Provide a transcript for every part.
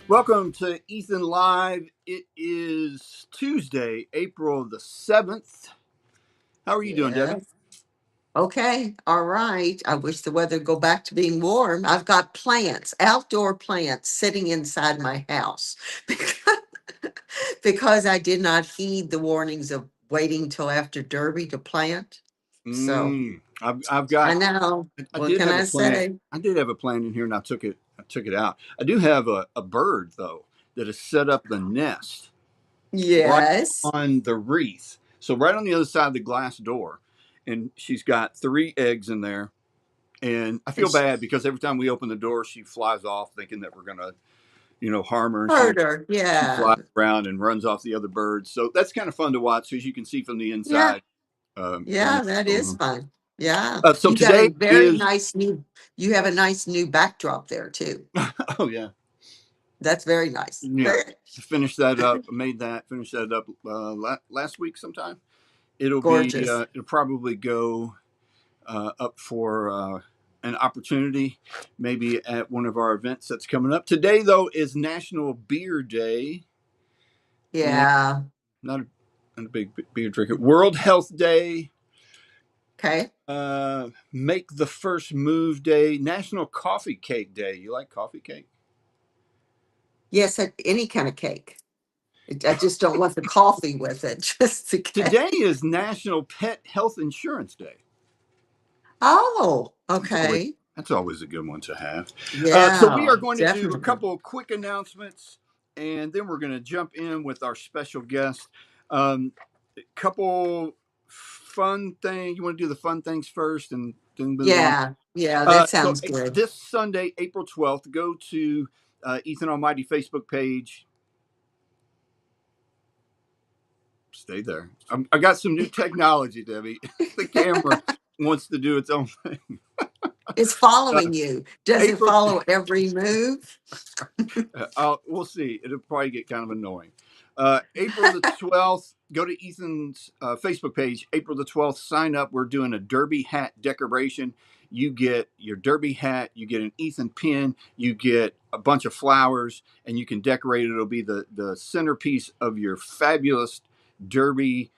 Welcome to Ethan Live. It is Tuesday, April the 7th. How are you doing, Debbie? Yes. Okay. All right. I wish the weather would go back to being warm. I've got plants, outdoor plants sitting inside my house because, because I did not heed the warnings of waiting till after Derby to plant. So I've I got know. I What did can have a I plant. say? I did have a plant in here and I took it out. I do have a bird though that has set up the nest right Yes. on the wreath. So right on the other side of the glass door. And she's got 3 eggs in there. And I feel It's bad because every time we open the door, she flies off thinking that we're gonna harm her, and harder. she Yeah. flies around and runs off the other birds. So that's kind of fun to watch. So as you can see from the Yeah. inside, the Yeah. nest That on is them. fun. Yeah. So You got a today very is nice you have a nice new backdrop there too. oh yeah, That's very nice. yeah. Finished that up. Finished that up last week sometime. Gorgeous. It'll probably go up for an opportunity, maybe at one of our events that's coming up. Today though is National Beer Day, and Yeah. not a, not a big beer drinker. World Health Day. Okay. Make the First Move Day, National Coffee Cake Day. You like coffee cake? Yes, any kind of cake. I just don't want the coffee with it. Just the Today cake. is National Pet Health Insurance Day. Oh, That's always okay. that's always a good one to have. So we Yeah, are going to do a definitely. couple of quick announcements, and then we're going to jump in with our special guest. Couple fun things. You want to do the fun things first, and then move on. Yeah, yeah, that So sounds good. this Sunday, April 12th, go to Ethan Almighty Facebook page. Stay there. I got some new technology, Debbie. The camera wants to do its own thing. It's Uh, following you. Does it April, follow every move? we'll see. It'll probably get kind of annoying. April the 12th, go to Ethan's Facebook page. April the 12th, sign up. We're doing a Derby hat decoration. You get your Derby hat, you get an Ethan pin, you get a bunch of flowers, and you can decorate it. It'll be the centerpiece of your fabulous Derby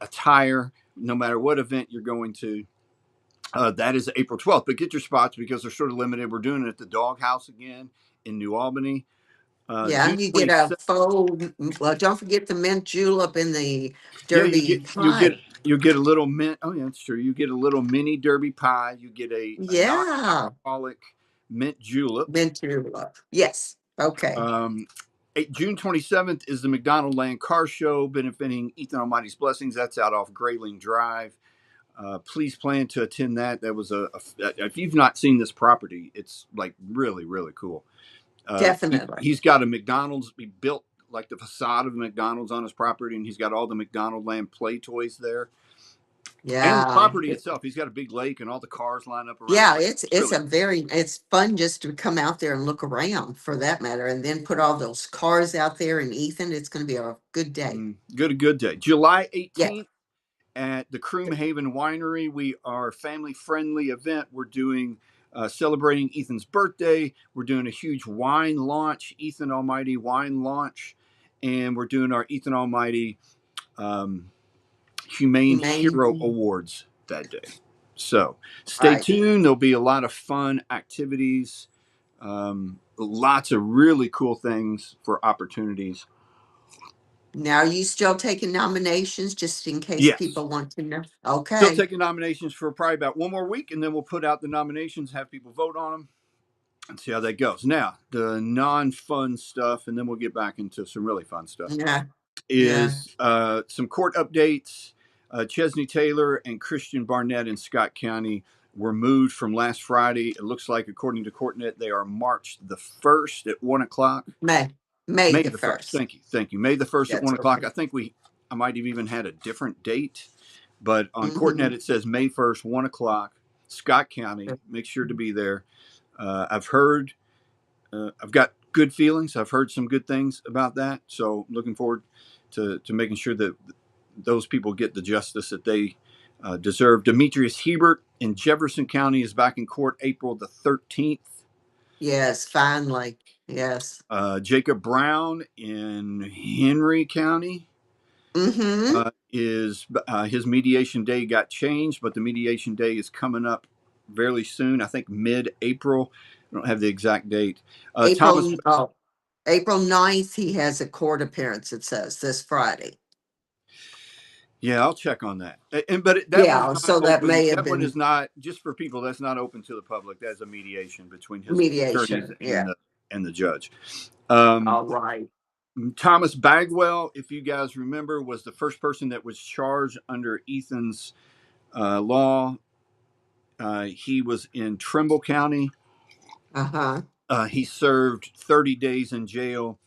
attire, no matter what event you're going to. That is April 12th. But get your spots because they're sort of limited. We're doing it at the Dog House again in New Albany. Yeah, June and you get a 27th. faux, well, don't forget the mint julep in the Yeah, Derby pie. you get a little mint. Oh yeah, that's true. You get a little mini Derby pie. You get a Yeah, non-alcoholic mint julep. mint julep. Yes. Okay. Um, June 27th is the McDonald Land Car Show benefiting Ethan Almighty's Blessings. That's out off Grayling Drive. Please plan to attend that. That was if you've not seen this property, it's like really, really cool. Definitely. He's got a McDonald's. He built like the facade of McDonald's on his property, and he's got all the McDonald Land play toys there, and the Yeah. property itself. He's got a big lake, and all the cars line up around the Yeah, lake. It's it's really a very it's fun just to come out there and look around for that matter, and then put all those cars out there in Ethan. It's going to be a good day. good. A good day. July Yeah. 18th at the Croomhaven Winery. We are a family friendly event. We're doing. Celebrating Ethan's birthday. We're doing a huge wine launch, Ethan Almighty wine launch, and we're doing our Ethan Almighty um, Humane Humane. Hero Awards that day. So stay Right. tuned. There'll be a lot of fun activities, lots of really cool things for opportunities. Now, are you still taking nominations just in case Yes. people want to know? Still Okay. taking nominations for probably about one more week, and then we'll put out the nominations, have people vote on them, and see how that goes. Now, the non fun stuff, and then we'll get back into some really fun stuff, Yeah. Yeah. is some court updates. Chesney Taylor and Christian Barnett in Scott County were moved from last Friday. It looks like, according to CourtNet, they are March the 1st at 1 o'clock. May. May May the the 1st. 1st. Thank you. Thank you. May the 1st at That's 1 o'clock. okay. I might have even had a different date, but on Hmm. CourtNet it says May 1st, 1 o'clock, Scott County. Make sure to be there. I've heard, I've got good feelings. I've heard some good things about that. So looking forward to making sure that those people get the justice that they deserve. Demetrius Hebert in Jefferson County is back in court April the 13th. Yes, finally. Yes. Jacob Brown in Henry County Mm-hmm. is his mediation day got changed, but the mediation day is coming up fairly soon. I think mid-April. I don't have the exact date. Thomas. April, April 9th, he has a court appearance, it says, this Friday. Yeah, I'll check on that. But that one's Yeah, not so that open. may have That one is been not just for people. That's not open to the public. That's a mediation between his attorneys mediation. Yeah. and the judge. Um, All right. Thomas Bagwell, if you guys remember, was the first person that was charged under Ethan's law. He was in Trimble County. Uh-huh. He served 30 days in jail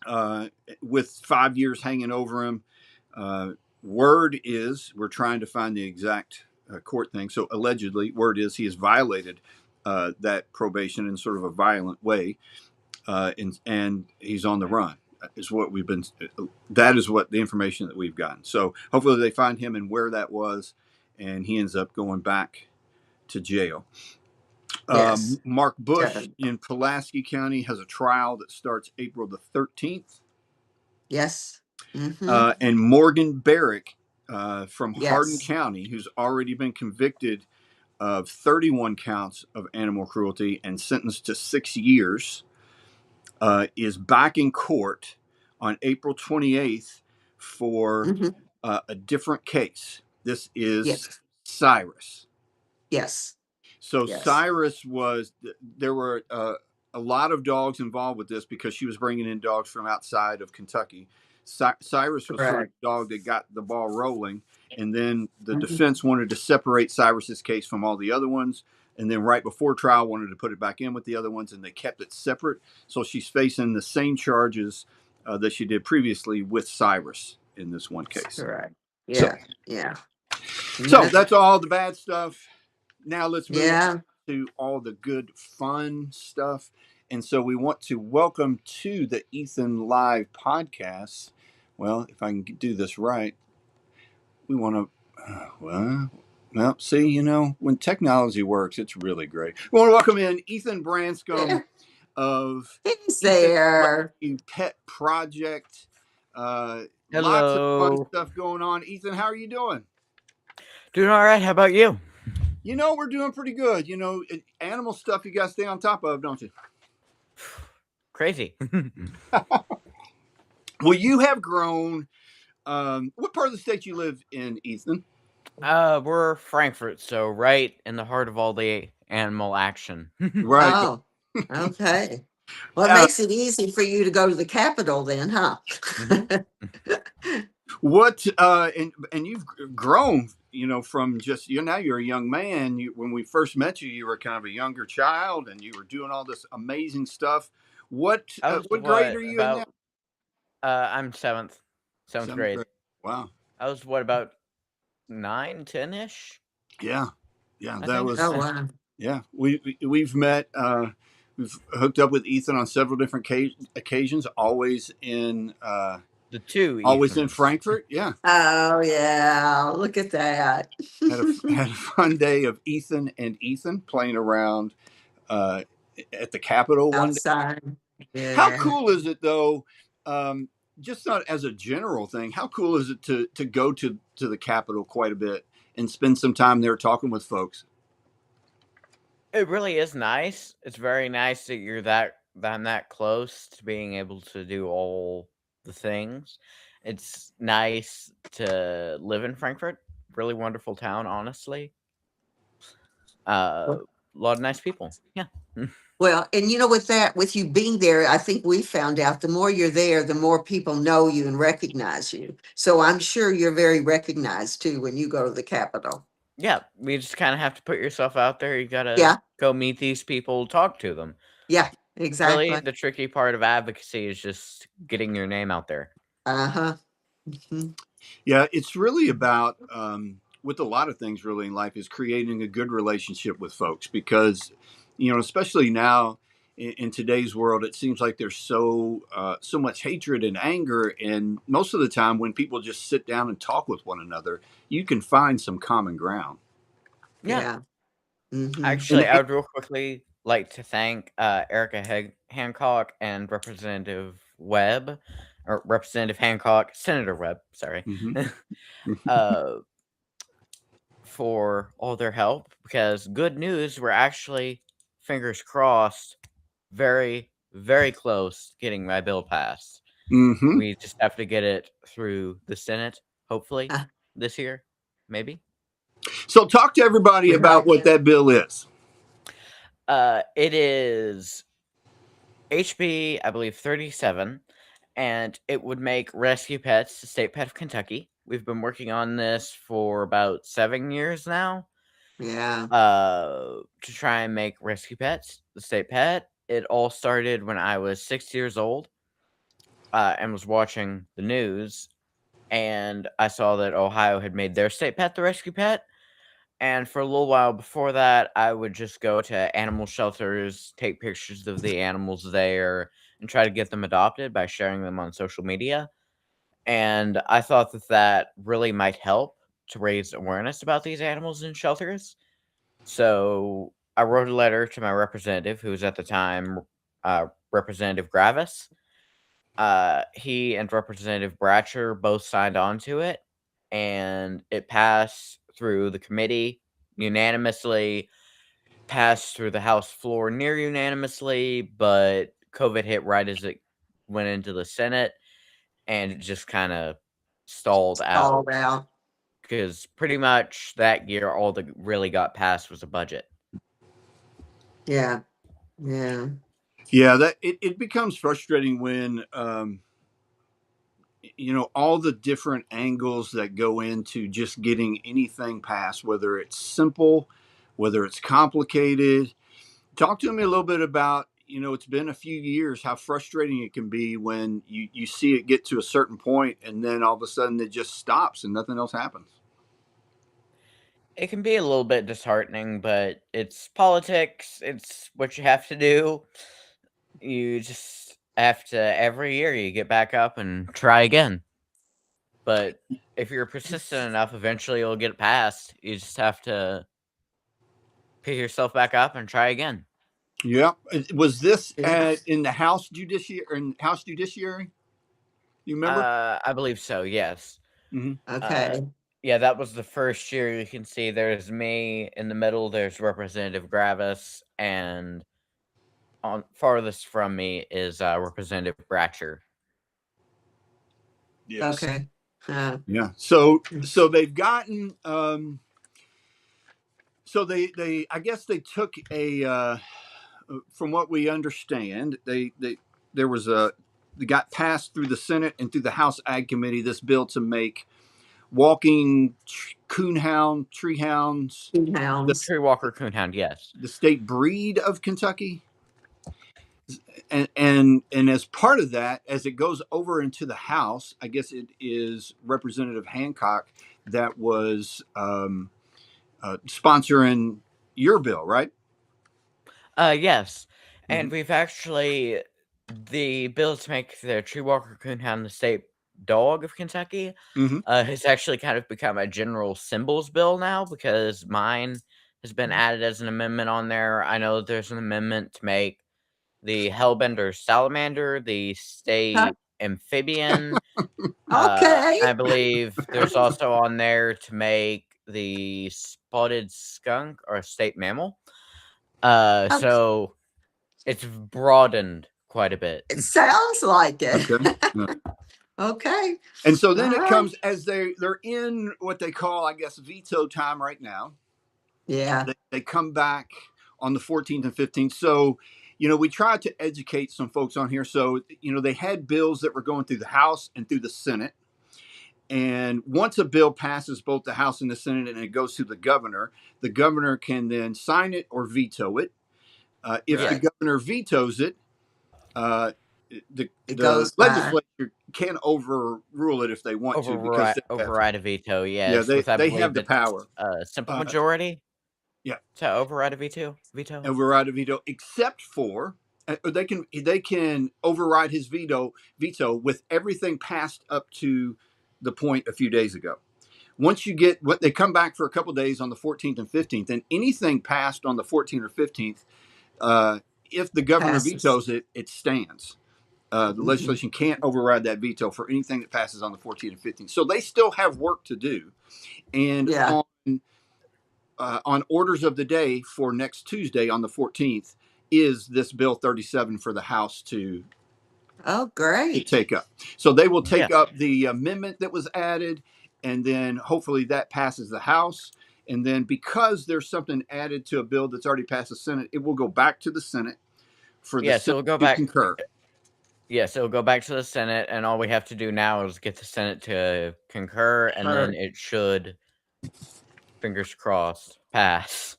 uh, with 5 years hanging over him. Word is, we're trying to find the exact court thing. So allegedly, word is he has violated that probation in sort of a violent way, and he's on the run. Is what we've been. That is what the information that we've gotten. So hopefully they find him and where that was, and he ends up going back to jail. Yes. Mark Bush Devin. in Pulaski County has a trial that starts April the 13th. Yes. Mm-hmm. And Morgan Barrick from Hardin Yes. County, who's already been convicted of 31 counts of animal cruelty and sentenced to 6 years, is back in court on April 28th for Mm-hmm. a different case. This is Yes. Cyrus. Yes. So Yes. Cyrus was, there were a lot of dogs involved with this because she was bringing in dogs from outside of Kentucky. Cyrus was sort of Correct. the dog that got the ball rolling. And then the Mm-hmm. defense wanted to separate Cyrus's case from all the other ones. And then right before trial wanted to put it back in with the other ones, and they kept it separate. So she's facing the same charges that she did previously with Cyrus in this one case. Correct. So, Yeah. Yeah. so Yes. that's all the bad stuff. Now let's move Yeah. to all the good fun stuff. And so we want to welcome to the EthanLive podcast. Well, if I can do this right, we want to, well, see, when technology works, it's really great. We want to welcome in Ethan Branscum There. of He's Ethan there. Pet Project. Lots of fun Hello. stuff going on. Ethan, how are you doing? Doing all right. How about you? We're doing pretty good. Animal stuff you got to stay on top of, don't you? Crazy. Well, you have grown. What part of the state you live in, Ethan? We're Frankfurt, so right in the heart of all the animal action. Right. Oh, okay. Well, it Uh, makes it easy for you to go to the Capitol then, huh? Mhm. what? And you've grown. From just now you're a young man. When we first met you, you were kind of a younger child, and you were doing all this amazing stuff. What? I was What grade are you in now? about? I'm seventh Seventh grade. grade. Wow. I was about 9, 10-ish. Yeah. Yeah. I That think. was. Oh, wow. Yeah. We've met. We've hooked up with Ethan on several different occasions. Always in. The two Always in Ethans. Frankfurt. Yeah. Oh, yeah. Look at that. Had a fun day of Ethan and Ethan playing around at the Capitol one day. Outside. How Yeah. cool is it though? Just not as a general thing. How cool is it to go to the Capitol quite a bit and spend some time there talking with folks? It really is nice. It's very nice that I'm that close to being able to do all the things. It's nice to live in Frankfurt. Really wonderful town, honestly. A lot of nice people. Yeah. Well, and with that, with you being there, I think we found out the more you're there, the more people know you and recognize you. So I'm sure you're very recognized too when you go to the Capitol. Yeah, you just kind of have to put yourself out there. You gotta Yeah. go meet these people, talk to them. Yeah, Really, exactly. the tricky part of advocacy is just getting your name out there. Uh-huh. Mhm. Yeah, it's really about with a lot of things really in life is creating a good relationship with folks because especially now in today's world, it seems like there's so much hatred and anger, and most of the time when people just sit down and talk with one another, you can find some common ground. Yeah. Yeah. Mhm. Actually, And I would real quickly like to thank Erica Hancock and Representative Webb, or Representative Hancock, Senator Webb, sorry, Mm-hmm. uh, for all their help, because good news, we're actually, fingers crossed, very, very close to getting my bill passed. Mm-hmm. We just have to get it through the Senate, hopefully, Uh, this year, maybe. So talk to everybody we about hope. what that bill is. It is HB, I believe, 37, and it would make rescue pets the state pet of Kentucky. We've been working on this for about 7 years now. Yeah. To try and make rescue pets the state pet. It all started when I was 6 years old, and was watching the news, and I saw that Ohio had made their state pet the rescue pet. And for a little while before that, I would just go to animal shelters, take pictures of the animals there, and try to get them adopted by sharing them on social media. And I thought that that really might help to raise awareness about these animals in shelters. So I wrote a letter to my representative, who was at the time Representative Gravis. He and Representative Bratcher both signed on to it, and it passed through the committee unanimously, passed through the House floor near unanimously, but COVID hit right as it went into the Senate, and it just kind of stalled All out, out. because pretty much that year all that really got passed was a budget. Yeah. Yeah. Yeah, that it becomes frustrating when all the different angles that go into just getting anything passed, whether it's simple, whether it's complicated. Talk to me a little bit about, it's been a few years, how frustrating it can be when you see it get to a certain point and then all of a sudden it just stops and nothing else happens. It can be a little bit disheartening, but it's politics. It's what you have to do. You just have to, every year, you get back up and try again. But if you're persistent enough, eventually you'll get past. You just have to pick yourself back up and try again. Yeah. Was this Yeah. in the House Judiciary? You remember? I believe so, yes. Mm-hmm. Uh, Okay. yeah, that was the first year. You can see there's me in the middle, there's Representative Gravis, and on farthest from me is Representative Bratcher. Yes. Okay. Yeah. So they've gotten so they I guess they took a from what we understand, they there was a they got passed through the Senate and through the House Ag Committee this bill to make walking coonhound tree hounds the, Hounds. Tree Walker Coonhound, yes. the state breed of Kentucky. And as part of that, as it goes over into the House, I guess it is Representative Hancock that was sponsoring your bill, right? Yes. Mm-hmm. And we've actually, the bill to make the Tree Walker Coonhound the state dog of Kentucky Mm-hmm. has actually kind of become a general symbols bill now, because mine has been added as an amendment on there. I know there's an amendment to make the Hellbender Salamander the state amphibian. Okay. I believe there's also on there to make the spotted skunk or a state mammal. Okay. So it's broadened quite a bit. It sounds like it. Okay. Yeah. Okay. And so All then it right. comes as they're in what they call, I guess, veto time right now. Yeah. They come back on the 14th and 15th. So, we tried to educate some folks on here. So, they had bills that were going through the House and through the Senate. And once a bill passes both the House and the Senate and it goes to the governor can then sign it or veto it. If the Right. governor vetoes it, uh, It the goes by. legislature can overrule it if they want to because they have, Override a veto, yeah, yes. With, I they have believe the it's power. a simple Uh, majority yeah, to override a veto. override a veto, except for they can override his veto with everything passed up to the point a few days ago. Once you get they come back for a couple days on the 14th and 15th, and anything passed on the 14th or 15th If the governor Passes. vetoes it, it stands. The legislation can't override that veto for anything that passes on the 14th and 15th. So they still have work to do. And Yeah. on orders of the day for next Tuesday on the 14th is this Bill 37 for the House to Great. take up. So they will take Yeah. up the amendment that was added, and then hopefully that passes the House. And then because there's something added to a bill that's already passed the Senate, it will go back to the Senate for the Yes, Senate it'll go to back. concur. Yes, it'll go back to the Senate, and all we have to do now is get the Senate to concur, and then it should, fingers crossed, pass.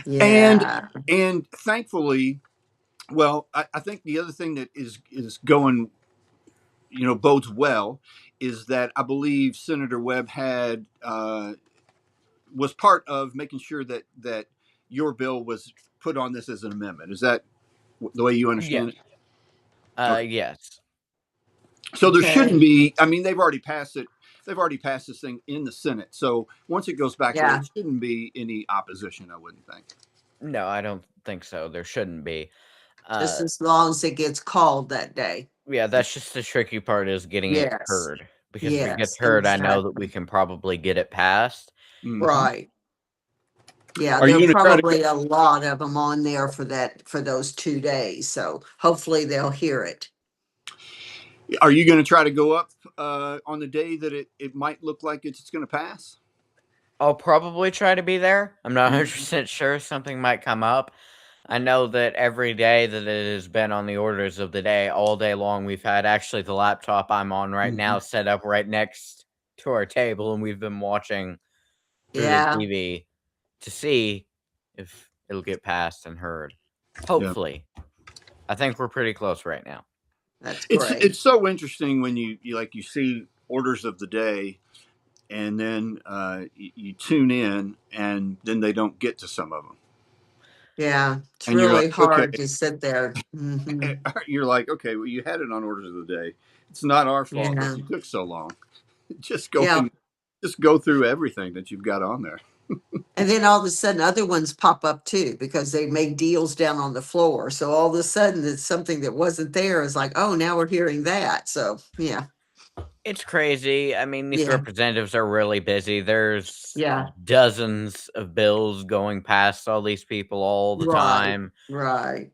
Yeah. And thankfully, well, I think the other thing that is going, bodes well, is that I believe Senator Webb had was part of making sure that your bill was put on this as an amendment. Is that the way you understand it? Okay. Yes. So there shouldn't Okay. be. I mean, they've already passed it. They've already passed this thing in the Senate. So once it goes back there, Yeah. there shouldn't be any opposition. I wouldn't think. No, I don't think so. There shouldn't be. Just as long as it gets called that day. Yeah, that's just the tricky part is getting it Yes. heard. Because if it gets Yes. heard, I know that we Exactly. can probably get it passed. Mhm. Right. Yeah, Are there you are going to try to? probably a lot of them on there for those 2 days. So hopefully they'll hear it. Are you going to try to go up on the day that it might look like it's going to pass? I'll probably try to be there. I'm not 100% sure. Something might come up. I know that every day that it has been on the orders of the day, all day long, we've had actually the laptop I'm on right now set up right next to our table, and we've been watching through the Yeah. TV to see if it'll get passed and heard. Yeah. Hopefully. I think we're pretty close right now. That's It's great. so interesting when you see orders of the day, and then you tune in, and then they don't get to some of them, Yeah. It's and you're really like, okay, hard to sit there. you're like, okay, well, you had it on orders of the day. It's not our fault that Yeah. you took so long. Just Yeah. go through everything that you've got on there. And then all of a sudden other ones pop up too because they make deals down on the floor. So all of a sudden it's something that wasn't there is like, oh, now we're hearing that. So yeah. It's crazy. I mean, these Yeah. representatives are really busy. There's Yeah. dozens of bills going past all these people all the Right. time. Right.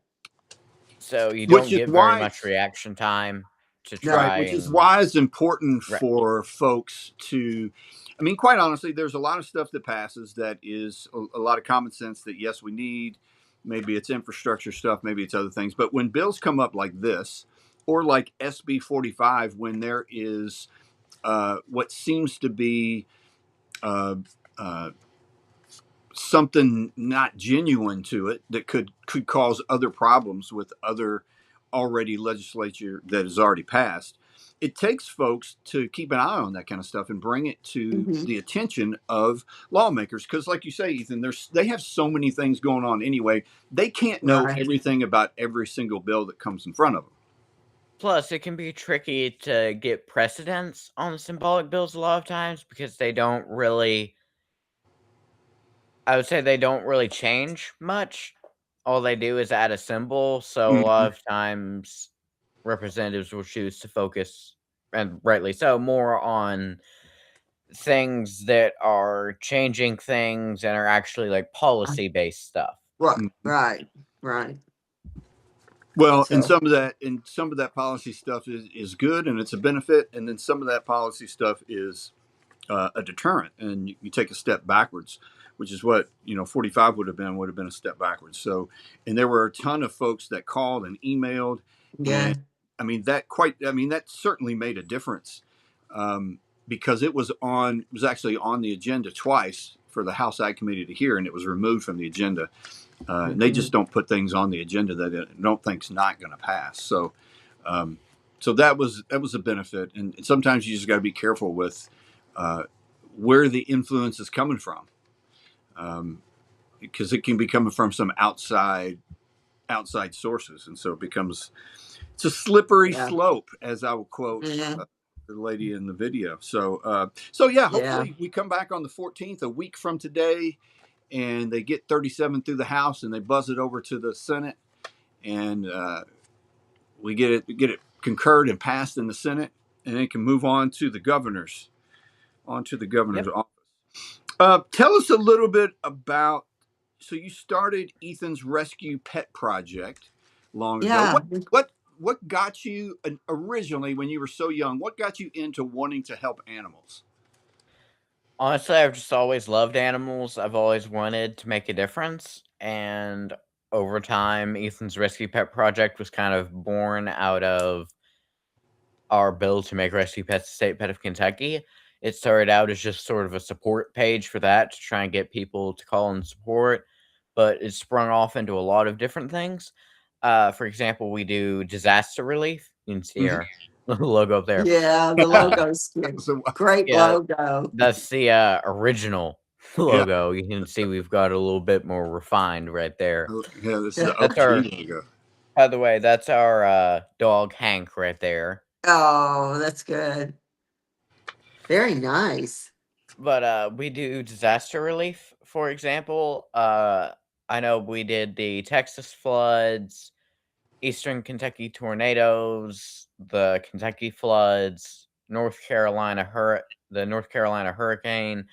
So you Which don't is get very why, much reaction time to No. try which is and why it's important right. for folks to. I mean, quite honestly, there's a lot of stuff that passes that is a lot of common sense that yes, we need. Maybe it's infrastructure stuff, maybe it's other things. But when bills come up like this, or like SB 45, when there is what seems to be uh, uh, something not genuine to it that could cause other problems with other already legislature that has already passed, it takes folks to keep an eye on that kind of stuff and bring it to the attention of lawmakers, because like you say, Ethan, they have so many things going on anyway, they can't know Right. everything about every single bill that comes in front of them. Plus, it can be tricky to get precedence on symbolic bills a lot of times because they don't really, I would say they don't really change much. All they do is add a symbol. So a lot of times representatives will choose to focus, and rightly so, more on things that are changing things and are actually like policy based stuff. Right. Right. Right. Well, and So some of that policy stuff is good and it's a benefit, and then some of that policy stuff is a deterrent, and you take a step backwards, which is what 45 would have been a step backwards. So, and there were a ton of folks that called and emailed, yeah. and that certainly made a difference, because it was actually on the agenda twice for the House Ag Committee to hear, and it was removed from the agenda. And they just don't put things on the agenda that they don't think's not going to pass. So, so that was a benefit. And sometimes you just got to be careful with where the influence is coming from, because it can be coming from some outside sources, and so it's a slippery slope, as I will quote the lady in the video. So hopefully we come back on the 14th, a week from today, and they get 37 through the House and they buzz it over to the Senate, and we get it concurred and passed in the Senate, and it can move on to the governor's Yep. office. Tell us a little bit about. So you started Ethan's Rescue Pet Project long ago. Yeah. What got you originally when you were so young? What got you into wanting to help animals? Honestly, I've just always loved animals. I've always wanted to make a difference, and over time, Ethan's Rescue Pet Project was kind of born out of our bill to make Rescue Pets the state pet of Kentucky. It started out as just sort of a support page for that to try and get people to call and support, but it sprung off into a lot of different things. For example, we do disaster relief. You can see Mhm. our little logo up there. Yeah, the logo's good. So Great Yeah, logo. that's the original yeah, logo. You can see we've got a little bit more refined right there. yeah, this is the That's our, OG logo. by the way, that's our dog Hank right there. Oh, that's good. Very nice. But we do disaster relief, for example. I know we did the Texas floods, Eastern Kentucky tornadoes, the Kentucky floods, the North Carolina hurricane.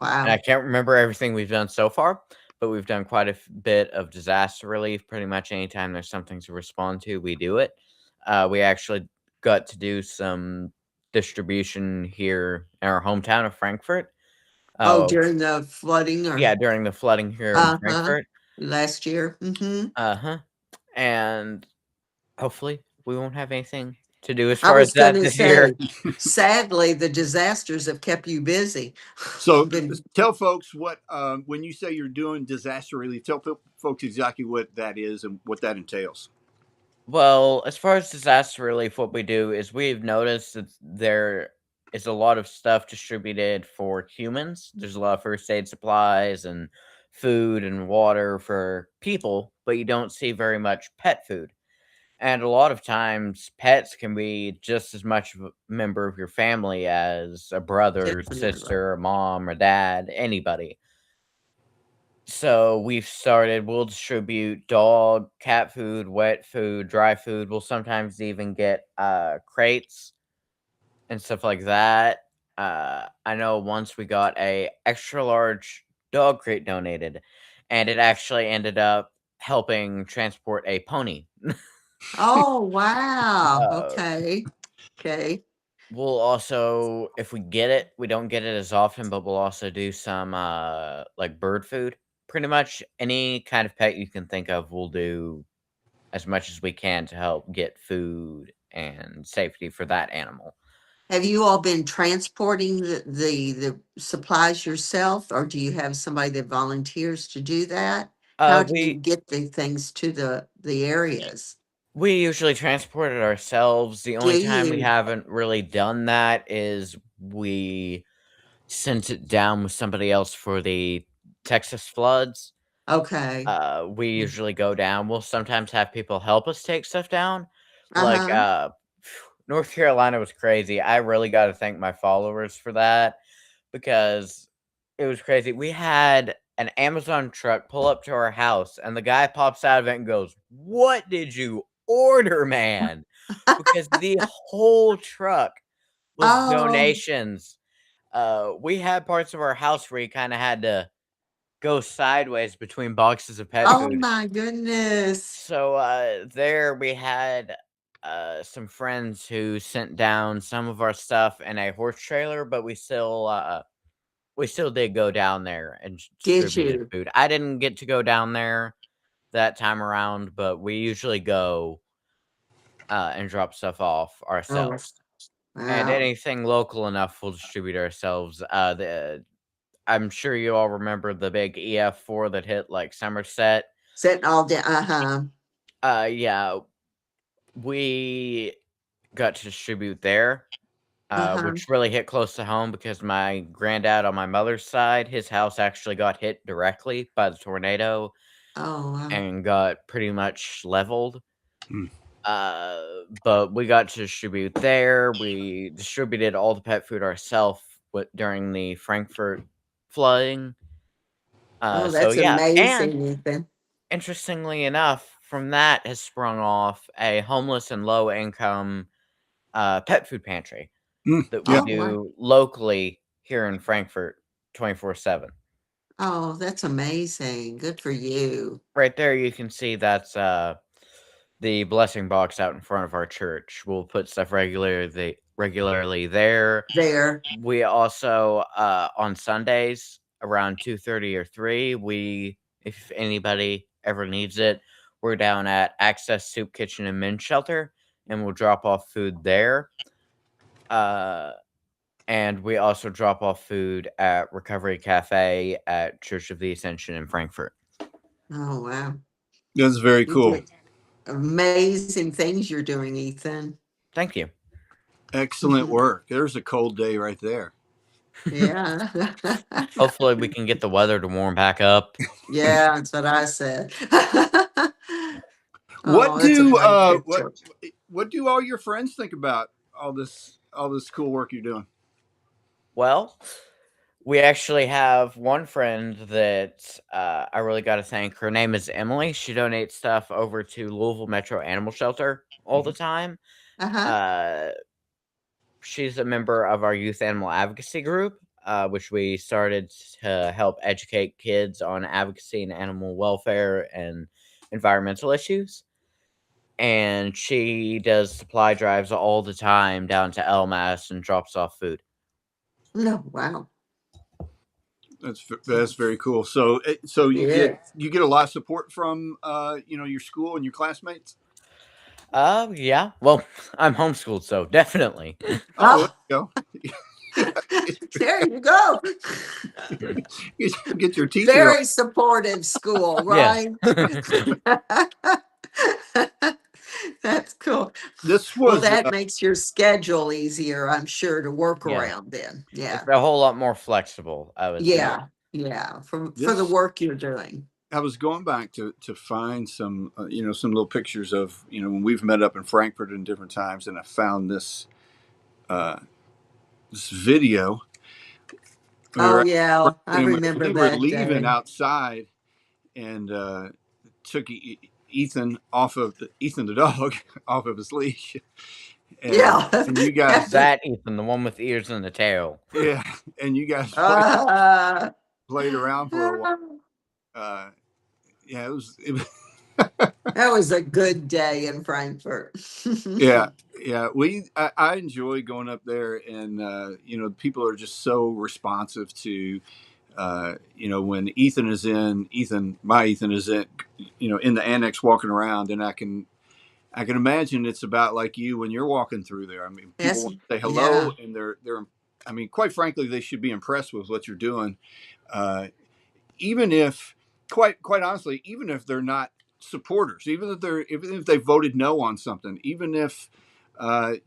And I Wow. can't remember everything we've done so far, but we've done quite a bit of disaster relief. Pretty much anytime there's something to respond to, we do it. We actually got to do some distribution here in our hometown of Frankfurt. Oh, Oh, during the flooding yeah, or during the flooding here in uh-huh. Frankfurt. Last year. Mm-hmm. Uh-huh. And hopefully we won't have anything to do as I far as was that gonna this year. say, sadly, the disasters have kept you busy. So Been tell folks what when you say you're doing disaster relief, tell folks exactly what that is and what that entails. Well, as far as disaster relief, what we do is we've noticed that there is a lot of stuff distributed for humans. There's a lot of first aid supplies and food and water for people, but you don't see very much pet food. And a lot of times, pets can be just as much of a member of your family as a brother, definitely. sister, a mom, or dad, anybody. So we'll distribute dog, cat food, wet food, dry food. We'll sometimes even get crates and stuff like that. I know once we got a extra large dog crate donated, and it actually ended up helping transport a pony. Oh, wow. uh, Okay. Okay. We'll also, if we get it, we don't get it as often, but we'll also do some like bird food. Pretty much any kind of pet you can think of, we'll do as much as we can to help get food and safety for that animal. Have you all been transporting the supplies yourself, or do you have somebody that volunteers to do that? Uh How do you we get the things to the areas? we usually transport it ourselves. The Do only time we you? haven't really done that is we sent it down with somebody else for the Texas floods. Okay. We usually go down. We'll sometimes have people help us take stuff down. Like, Uh-huh. North Carolina was crazy. I really gotta thank my followers for that because it was crazy. We had an Amazon truck pull up to our house, and the guy pops out of it and goes, "What did you order, man?" Because the whole truck was Oh, donations. We had parts of our house where you kinda had to go sideways between boxes of pet oh food. my goodness. So, there we had, some friends who sent down some of our stuff in a horse trailer, but we still did go down there and Did distributed you? food. I didn't get to go down there that time around, but we usually go, and drop stuff off Oh, ourselves. And wow. anything local enough, we'll distribute ourselves. I'm sure you all remember the big EF4 that hit, like, Somerset. Sitting all day. Uh-huh. Yeah, we got to distribute there, Uh-huh. which really hit close to home because my granddad on my mother's side, his house actually got hit directly by the tornado Oh, wow. and got pretty much leveled. Hmm. But we got to distribute there. We distributed all the pet food ourselves during the Frankfurt flooding. Oh, So that's yeah, and amazing, Ethan. interestingly enough, from that has sprung off a homeless and low income pet food pantry that we Yeah. Oh, wow. do locally here in Frankfurt 24/7. Oh, that's amazing. Good for you. Right there, you can see that's the blessing box out in front of our church. We'll put stuff regularly there. There. We also on Sundays around 2:30 or 3, if anybody ever needs it, we're down at Access Soup Kitchen and Men's Shelter, and we'll drop off food there. And we also drop off food at Recovery Cafe at Church of the Ascension in Frankfurt. Oh, wow. That's very You cool. do amazing things you're doing, Ethan. Thank you. Excellent work. There's a cold day right there. Yeah. Hopefully, we can get the weather to warm back up. Yeah, that's what I said. What Oh, that's a do great picture. what do all your friends think about all this cool work you're doing? Well, we actually have one friend that I really got to thank. Her name is Emily. She donates stuff over to Louisville Metro Animal Shelter all the time. Uh-huh. Uh, she's a member of our youth animal advocacy group, which we started to help educate kids on advocacy and animal welfare and environmental issues. And she does supply drives all the time down to LMAS and drops off food. No, wow. That's very cool. So you Yeah. get a lot of support from your school and your classmates. Yeah. Well, I'm homeschooled, so definitely. Oh, there Oh, you go. there you go. Get your teacher. Very supportive school, Yes. right? That's cool. This Well, was that makes your schedule easier, I'm sure, to work Yeah. around then. Yeah. It's a whole lot more flexible, I would say. Yeah. Yeah. For the This- work you're doing. I was going back to find some some little pictures of when we've met up in Frankfurt in different times, and I found this this video. Oh, yeah. I And remember we were that leaving day. outside, and took Ethan the dog off of his leash. And, Yeah. and you guys, That Ethan, the one with ears and a tail. yeah, and you guys Uh, played around for a while. Yeah, it was that was a good day in Frankfurt. yeah. I enjoy going up there, and people are just so responsive to when my Ethan is in the annex walking around, and I can imagine it's about like you when you're walking through there. I mean, people Yes. want to say Yeah. hello, and they're I mean, quite frankly, they should be impressed with what you're doing, even if quite honestly, even if they're not supporters, even if they voted no on something, even if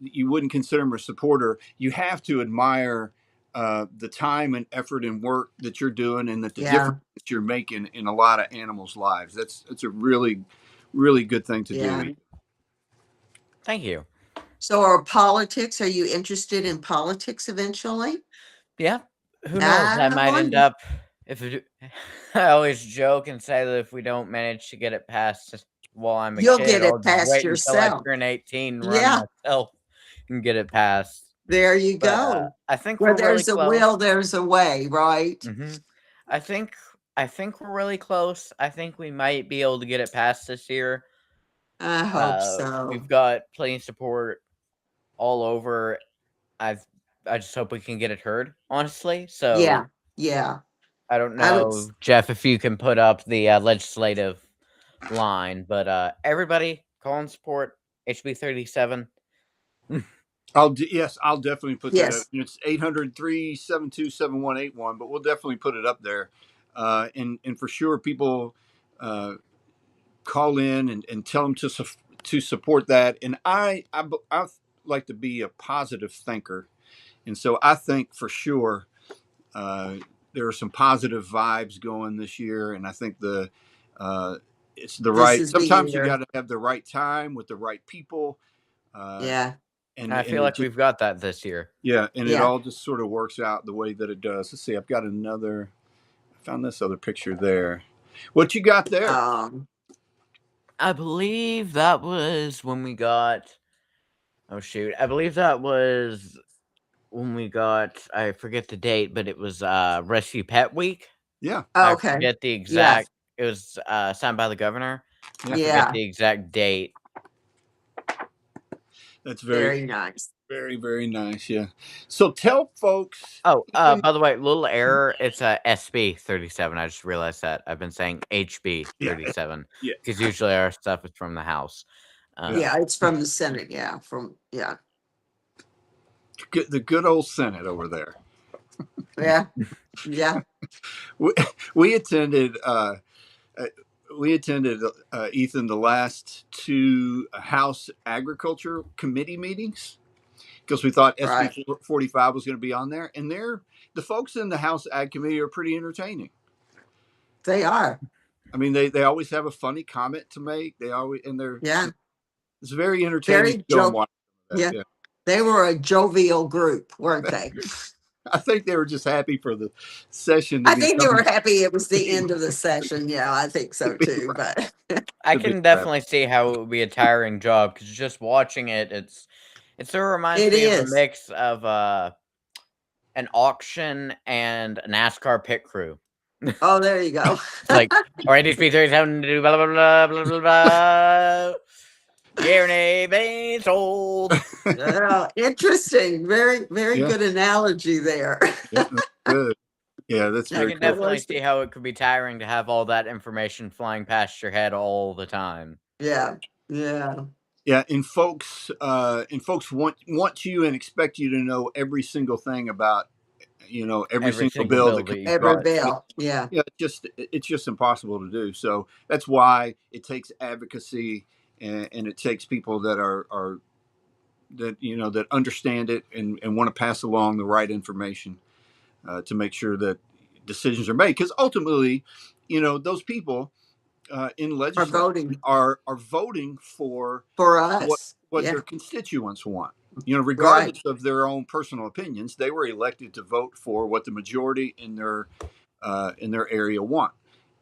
you wouldn't consider them a supporter, you have to admire the time and effort and work that you're doing, and that the Yeah. difference that you're making in a lot of animals' lives. That's a really, really good thing to Yeah. do. Thank you. So, are you interested in politics eventually? Yeah. Who knows? I might end up I always joke and say that if we don't manage to get it passed while I'm a You'll kid, get I'll it just past wait until I yourself. turn 18 and run Yeah. myself and get it passed. There you But go. I think Where we're really there's a close. will, there's a way, right? Mm-hmm. I think we're really close. I think we might be able to get it passed this year. I hope so. We've got plenty of support all over. I just hope we can get it heard, honestly. So Yeah. I don't I would. know, Jeff, if you can put up the legislative line, but everybody call and support HB 37. I'll definitely put that up. Yes. It's 800-372-7181, but we'll definitely put it up there. And for sure, people call in and tell them to support that. And I like to be a positive thinker, and so I think for sure there are some positive vibes going this year, and I think it's the This right. is the Sometimes you year. got to have the right time with the right people. Yeah. And I feel like we've got that this year. Yeah, and it Yeah. all just sort of works out the way that it does. Let's see, I found this other picture there. What you got there? I believe that was when we got. Oh shoot! I believe that was when we got. I forget the date, but it was Rescue Pet Week. Yeah, I Okay. forget the Yeah. exact. It was signed by the governor. I yeah, forget Yeah. the exact date. that's very, Very nice. very, very nice. Yeah. So tell folks, Oh, Ethan. by the way, little error. It's a SB 37. I just realized that. I've been saying HB Yeah, 37 yeah, because usually our stuff is from the house. yeah. Yeah, it's from the Senate. Yeah, yeah, The good old Senate over there. yeah, yeah. We, we attended. Uh, we attended Ethan the last two House Agriculture Committee meetings because we thought SB Right. 45 was going to be on there, and the folks in the House Ag Committee are pretty entertaining. They are. I mean, they always have a funny comment to make. They always and they're Yeah. it's very entertaining to Very go and joke. watch that. Yeah. Yeah, They were a jovial group, weren't they? I think they were just happy for the session to I be think they were done. happy it was the end of the session. Yeah, I think To so be, too. But I to be can wrapped. definitely see how it would be a tiring job because just watching it, it sort of reminds it me of a is. mix of an auction and a NASCAR pit crew. Oh, there you go. It's like, all right, HP 37 do blah blah blah blah blah blah. Guaranteed being sold. Yeah, interesting. Very, very Yeah, good analogy there. yeah, that's good. Yeah, that's I very can cool. It definitely was. see how it could be tiring to have all that information flying past your head all the time. Yeah. Yeah. Yeah, and folks want you and expect you to know every single thing about every Every single single bill that bill comes that you Every across. touch. bill. Yeah. Yeah, it's just impossible to do. So that's why it takes advocacy, and it takes people that are that that understand it and want to pass along the right information to make sure that decisions are made. Because ultimately, those people in For legislation voting are voting for for what us. what Yeah. their constituents want. Right. Regardless of their own personal opinions, they were elected to vote for what the majority in their area want.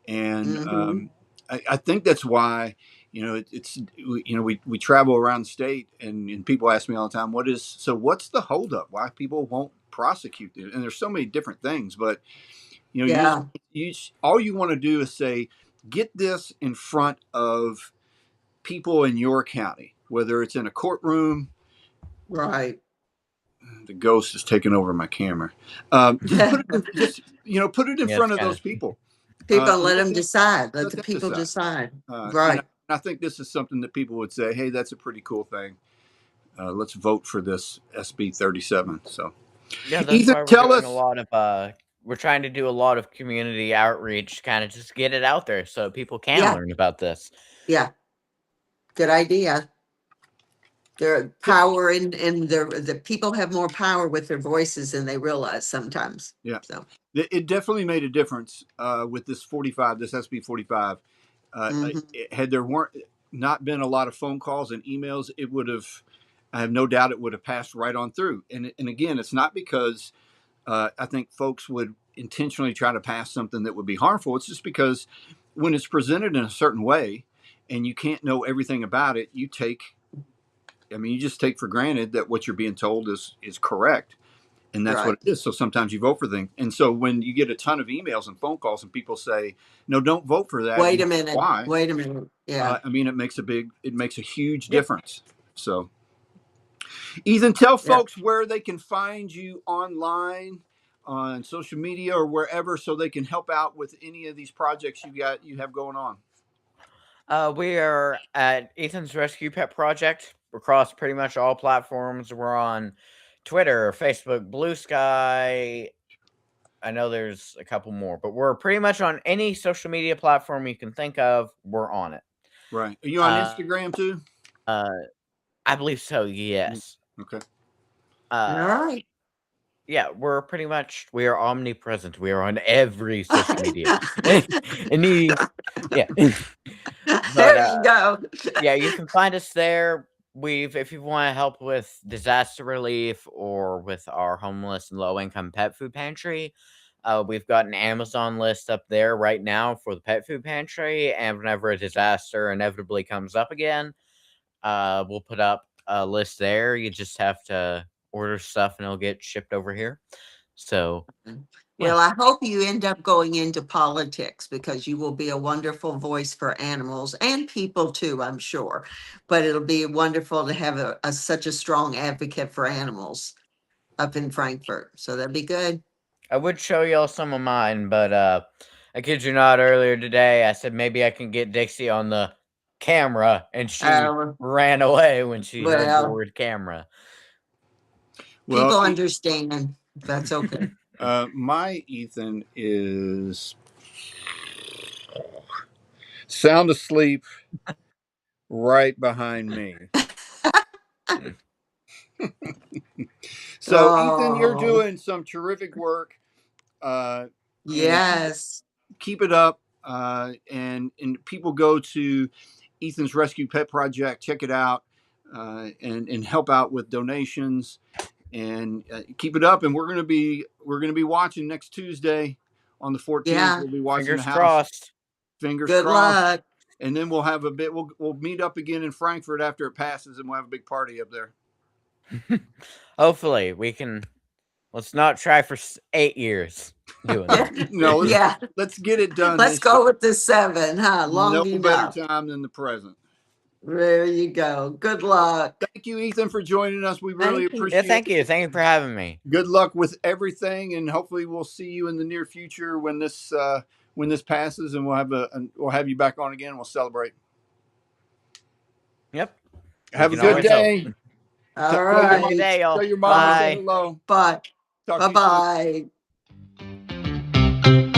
And Mm-hmm. I think that's why we travel around the state, and people ask me all the time, what's the holdup? Why people won't prosecute it? And there's so many different things, but Yeah. all you want to do is say, get this in front of people in your county, whether it's in a courtroom. Right. The ghost is taking over my camera. Just put it in, put it in Yeah, it's front of kind those of. people, People and let them decide. Let let the them people decide. decide. Uh, and, I, Right. and I think this is something that people would say, hey, that's a pretty cool thing. Let's vote for this SB 37. So, Yeah, that's Ethan, why we're tell doing a us. lot of we're trying to do a lot of community outreach, kind of just get it out there so people can Yeah. learn about this. Yeah. Good idea. Their So, power in the people have more power with their voices than they realize sometimes. yeah, So. it definitely made a difference with this 45, this SB 45. Mm-hmm. Had there weren't not been a lot of phone calls and emails, it would have. I have no doubt it would have passed right on through. And again, it's not because I think folks would intentionally try to pass something that would be harmful. It's just because when it's presented in a certain way, and you can't know everything about it, you just take for granted that what you're being told is correct, and that's what Right. it is. So sometimes you vote for things, and so when you get a ton of emails and phone calls, and people say, "No, don't vote for that," Wait and a minute. why? Wait a minute. Yeah. It makes a huge Yep. difference. So, Ethan, tell Yeah. folks where they can find you online, on social media or wherever, so they can help out with any of these projects you have going on. We are at Ethan's Rescue Pet Project. We're across pretty much all platforms. We're on Twitter, Facebook, Blue Sky. I know there's a couple more, but we're pretty much on any social media platform you can think of. We're on it. Right? Are you on Uh, Instagram too? I believe so. Yes. Okay. All Uh, right. yeah, we are omnipresent. We are on every social media. Any, yeah. But There you go. yeah, you can find us there. If you want to help with disaster relief or with our homeless and low income pet food pantry, We've got an Amazon list up there right now for the pet food pantry, and whenever a disaster inevitably comes up again, we'll put up a list there. You just have to order stuff and it'll get shipped over here. So, Well, I hope you end up going into politics because you will be a wonderful voice for animals and people too, I'm sure. But it'll be wonderful to have such a strong advocate for animals up in Frankfurt. So that'd be good. I would show y'all some of mine, but I kid you not, earlier today I said maybe I can get Dixie on the camera, and she ran away when she heard the word camera. Well, people understand. That's okay. My Ethan is sound asleep right behind me. So, Ethan, you're doing some terrific work. Yes. Keep it up. And people go to Ethan's Rescue Pet Project, check it out, and help out with donations. And keep it up. And we're gonna be watching next Tuesday on the 14th. Yeah. We'll be watching Fingers the house. Crossed. Fingers Good crossed. Luck. And then we'll have a bit. We'll meet up again in Frankfurt after it passes, and we'll have a big party up there. Hopefully, we can. Let's not try for 8 years doing that. No, let's get it done. Let's go with the 7, huh? Long enough. Better time than the present. There you go. Good luck. Thank you, Ethan, for joining us. We really appreciate it. Yeah, thank you. Thank you for having me. Good luck with everything, and hopefully we'll see you in the near future when this passes, and we'll have you back on again. We'll celebrate. Yep. Have a good day. All right. Good day, y'all. Tell your mom I said hello. Bye. Bye-bye.